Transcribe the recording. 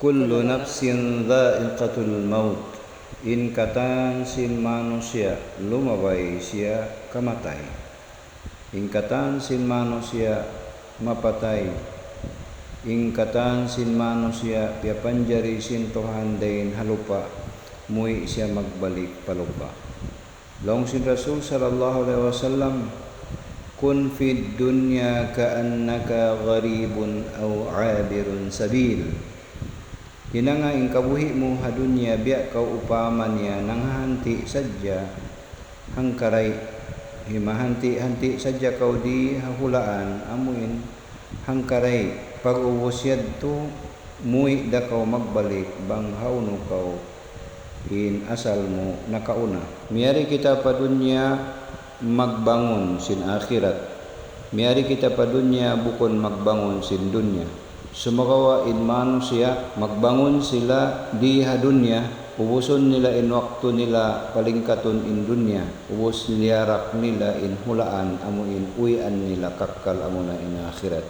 Kullu nafsin dha'iqatul maut. Ingkatan sin manusia lumabay siya kamatay. Ingkatan sin manusia mapatay. Ingkatan sin manusia piapanjari sin Tuhan dain halupa mui siya magbalik palupa. Long sin Rasul sallallahu alaihi wasallam, kun fid dunya ka'annaka gharibun aw 'abirun sabil. Hinanga ing kabuhi mo hadunya biya kau upaman niya nanghanti sadya hangkaray himahanti-hanti sadya kau di hahulaan amuin hangkaray pag-ubos yadto muwi da kau magbalik banghaw no kau in asal mo nakauna. Miyari kita pa dunya magbangon sin akhirat. Miyari kita pa dunya bukon magbangon sin dunya. Sumakawa in manusia magbangon sila di hadunya, ubuson nila in waktu nila palingkaton in dunya, ubos liyarak nila in hulaan amo in uyan nila kakkal amo na in akhirat.